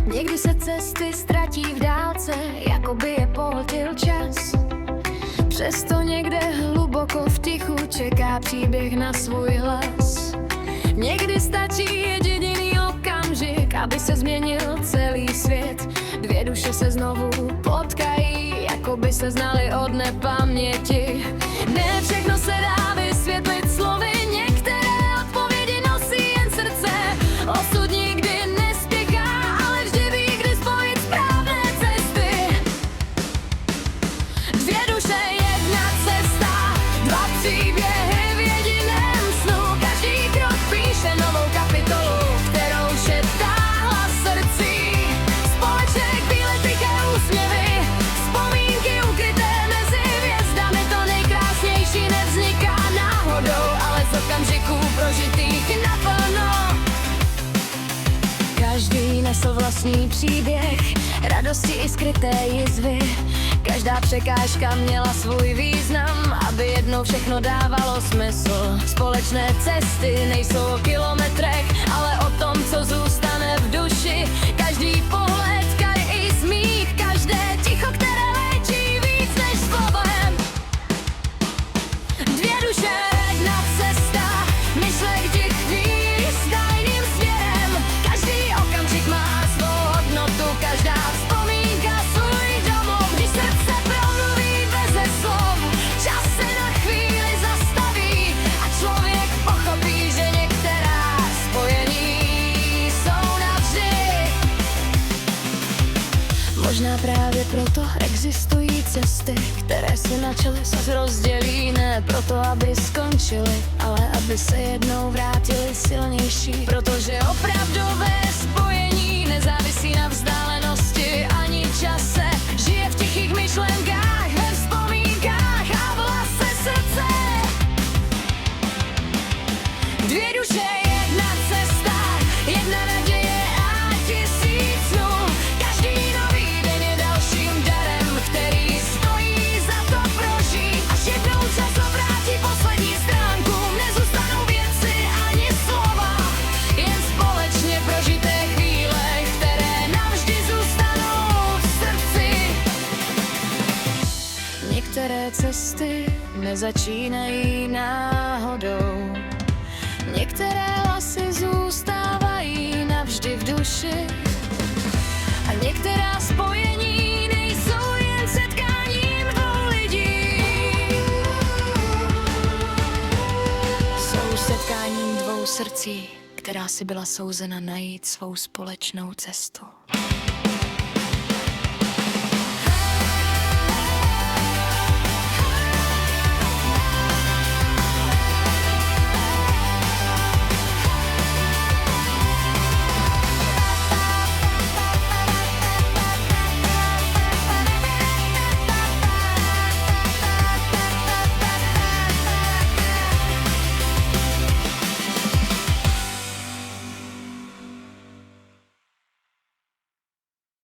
Někdy se cesty ztratí v dálce, jako by je pohltil čas. Přesto někde hluboko v tichu čeká příběh na svůj hlas. Někdy stačí jediný okamžik, aby se změnil celý svět. Dvě duše se znovu potkají, jako by se znali od nepaměti. Ne všechno se dá vysvětlit slovy, některé odpovědi nosí jen srdce. Osud nikdy nespěchá, ale vždy ví, kdy spojit správné cesty. Dvě duše, jedna cesta, dva příběhy v jediném snu. Každý krok píše novou kapitolu, kterou četá hlas srdcí. Společné chvíle, tiché úsměvy, vzpomínky ukryté mezi hvězdami. To nejkrásnější nevzniká náhodou, ale z okamžiků prožitých naplno. Každý nesl vlastní příběh, radosti i skryté jizvy. Každá překážka měla svůj význam, aby jednou všechno dávalo smysl. Společné cesty nejsou o kilometrech, ale o tom, co zůstane v duši. Každý pohled, každý smích, každé ticho, které léčí víc než slovem. Dvě duše, jedna cesta, myšlek chvíli s tajným směrem. Každý okamžik má svou hodnotu, každá vzpomínka svůj domov. Když srdce promluví beze slov, čas se na chvíli zastaví a člověk pochopí, že některá spojení jsou navždy. Možná právě proto existují cesty, které se na čas rozdělí. Ne proto, aby skončily, ale aby se jednou vrátily silnější. Protože opravdové spojení nezávisí na vzdálenosti ani čase. Žije v tichých myšlenkách, ve vzpomínkách a v hlase srdce. Dvě duše, jedna cesta, jedna naděje a tisíc snů. Každý nový den je dalším darem, který stojí za to prožít. Až jednou čas obrátí poslední stránku, nezůstanou věci ani slova, jen společně prožité chvíle, které navždy zůstanou v srdci. Některé cesty nezačínají náhodou, některé hlasy zůstávají navždy v duši. A některá spojení nejsou jen setkáním dvou lidí, jsou setkáním dvou srdcí, která si byla souzena najít svou společnou cestu.